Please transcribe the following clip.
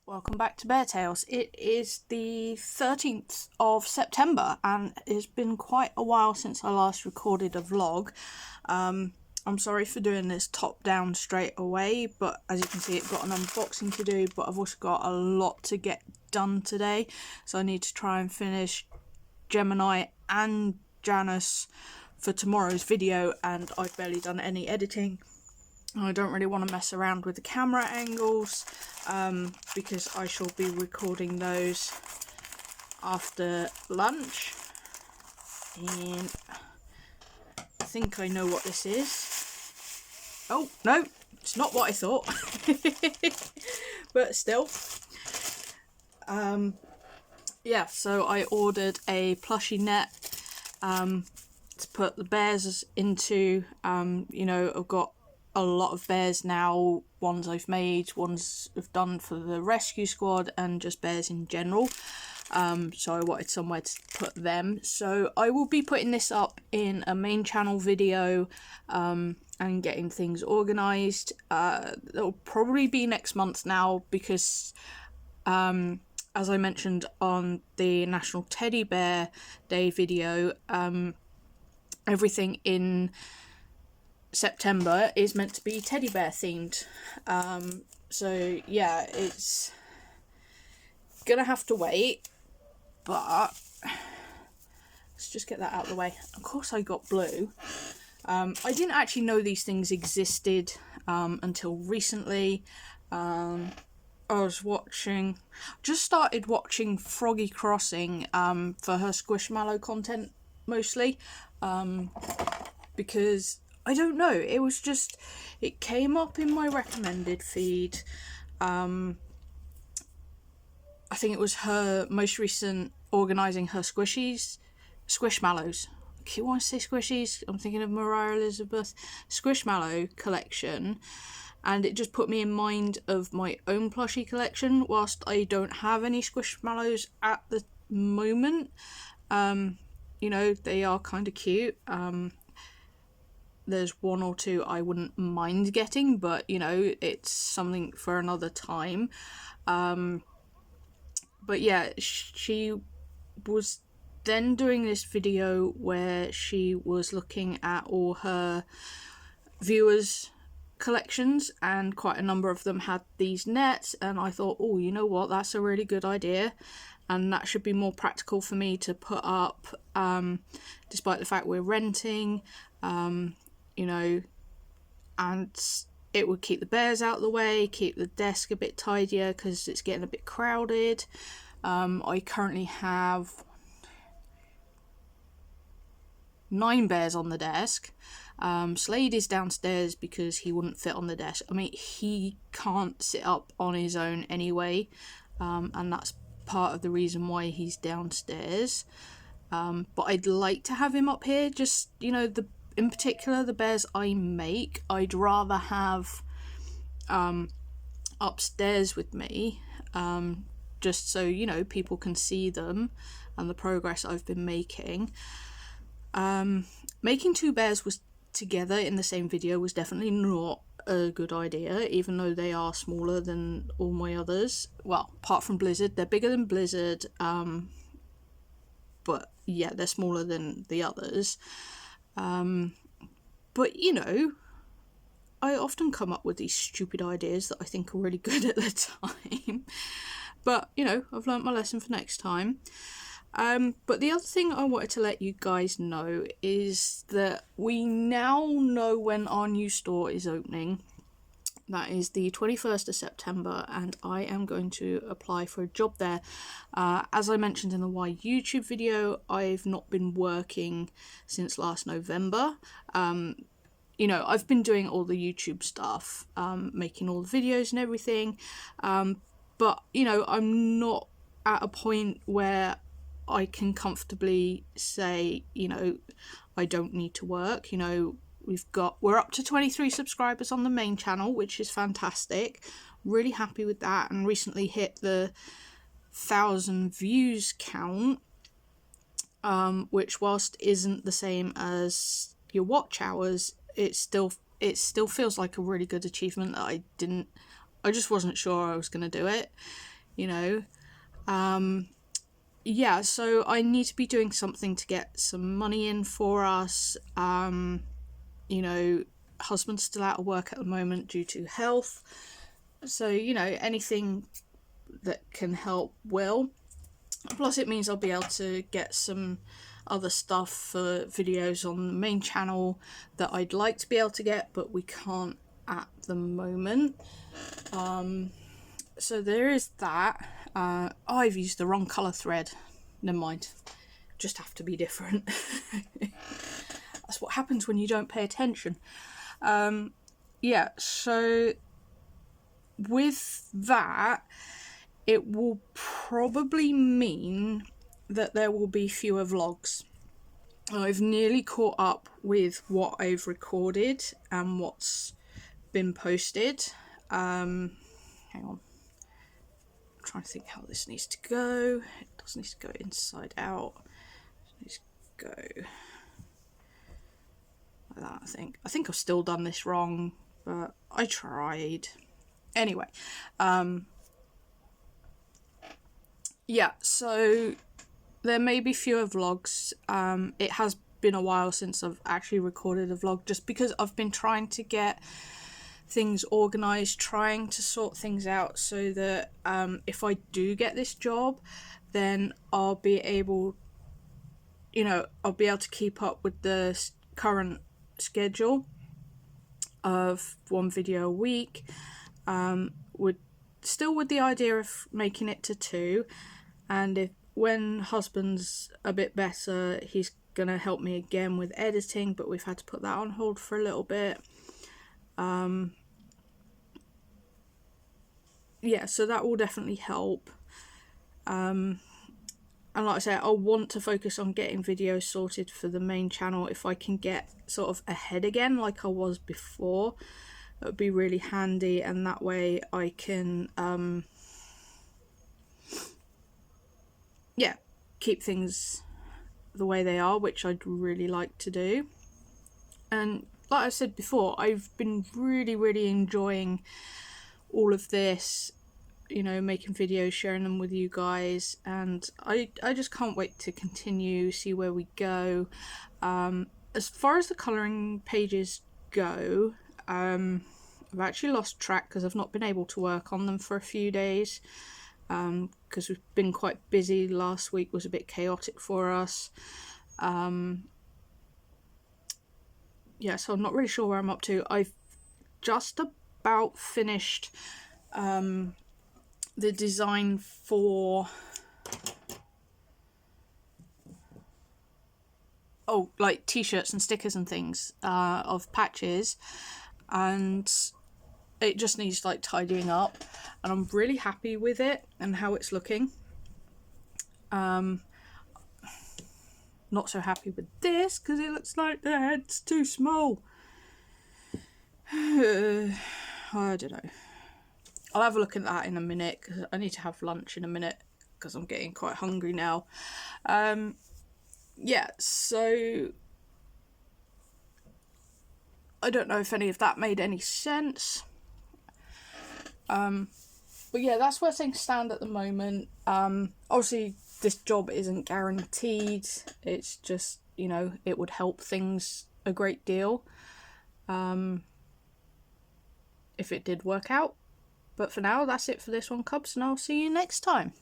Welcome back to Bear Tales. It is the 13th of September and it's been quite a while since I last recorded a vlog. I'm sorry for doing this top down straight away, but as you can see I've got an unboxing to do, but I've also got a lot to get done today. So I need to try and finish Gemini and Janus for tomorrow's video, and I've barely done any editing. I don't really want to mess around with the camera angles because I shall be recording those after lunch. And I think I know what this is. Oh, no, it's not what I thought. But still. Yeah, so I ordered a plushie net to put the bears into. You know, I've got a lot of bears now, ones I've made, ones I've done for the rescue squad, and just bears in general. So I wanted somewhere to put them. So I will be putting this up in a main channel video and getting things organised. It'll probably be next month now because as I mentioned on the National Teddy Bear Day video, everything in September is meant to be teddy bear themed. So yeah, it's gonna have to wait, but let's just get that out of the way. Of course I got blue. I didn't actually know these things existed until recently. I was just started watching Froggy Crossing for her Squishmallow content mostly, because I don't know, it came up in my recommended feed. I think it was her most recent organising her Squishmallows. I keep wanting to say squishies, I'm thinking of Mariah Elizabeth. Squishmallow collection, and it just put me in mind of my own plushie collection, whilst I don't have any Squishmallows at the moment. You know, they are kind of cute. There's one or two I wouldn't mind getting, but you know, it's something for another time. But yeah, she was then doing this video where she was looking at all her viewers' collections, and quite a number of them had these nets, and I thought, oh, you know what, that's a really good idea, and that should be more practical for me to put up, despite the fact we're renting. You know, and it would keep the bears out of the way, keep the desk a bit tidier because it's getting a bit crowded. I currently have 9 bears on the desk. Slade is downstairs because he wouldn't fit on the desk. I mean, he can't sit up on his own anyway, and that's part of the reason why he's downstairs. But I'd like to have him up here, just, you know, in particular, the bears I make, I'd rather have upstairs with me, just so, you know, people can see them and the progress I've been making. Making 2 bears together in the same video was definitely not a good idea, even though they are smaller than all my others. Well, apart from Blizzard, they're bigger than Blizzard, but yeah, they're smaller than the others. But you know, I often come up with these stupid ideas that I think are really good at the time. But you know, I've learnt my lesson for next time. But the other thing I wanted to let you guys know is that we now know when our new store is opening. That is the 21st of September, and I am going to apply for a job there. As I mentioned in the Why YouTube video, I've not been working since last November. You know, I've been doing all the YouTube stuff, making all the videos and everything, but, you know, I'm not at a point where I can comfortably say, you know, I don't need to work. You know, we're up to 23 subscribers on the main channel, which is fantastic. Really happy with that, and recently hit the 1,000 views count, which whilst isn't the same as your watch hours, it still feels like a really good achievement that I just wasn't sure I was going to do it. you know. Yeah, so I need to be doing something to get some money in for us. You know, husband's still out of work at the moment due to health. So, you know, anything that can help will. Plus it means I'll be able to get some other stuff for videos on the main channel that I'd like to be able to get, but we can't at the moment. So there is that. I've used the wrong colour thread. Never mind. Just have to be different. That's what happens when you don't pay attention. Yeah, so with that, it will probably mean that there will be fewer vlogs. I've nearly caught up with what I've recorded and what's been posted. Hang on. I'm trying to think how this needs to go. It doesn't need to go inside out. It needs to go like that, I think. I think I've still done this wrong, but I tried. Anyway, yeah, so there may be fewer vlogs. It has been a while since I've actually recorded a vlog, just because I've been trying to get things organised, trying to sort things out so that if I do get this job, then I'll be able, you know, I'll be able to keep up with the current schedule of one video a week, with the idea of making it to 2, and if when husband's a bit better, he's gonna help me again with editing, but we've had to put that on hold for a little bit. Yeah, so that will definitely help. And like I said, I want to focus on getting videos sorted for the main channel. If I can get sort of ahead again like I was before, that would be really handy, and that way I can yeah, keep things the way they are, which I'd really like to do. And like I said before, I've been really enjoying all of this, you know, making videos, sharing them with you guys, and I just can't wait to continue, see where we go. As far as the colouring pages go, I've actually lost track because I've not been able to work on them for a few days, because we've been quite busy. Last week was a bit chaotic for us. Yeah, so I'm not really sure where I'm up to. I've just about finished the design for like t-shirts and stickers and things, of patches, and it just needs like tidying up, and I'm really happy with it and how it's looking. Not so happy with this because it looks like the head's too small. I don't know. I'll have a look at that in a minute because I need to have lunch in a minute because I'm getting quite hungry now. Yeah, so I don't know if any of that made any sense. But yeah, that's where things stand at the moment. Obviously this job isn't guaranteed. It's just, you know, it would help things a great deal if it did work out. But for now, that's it for this one, Cubs, and I'll see you next time.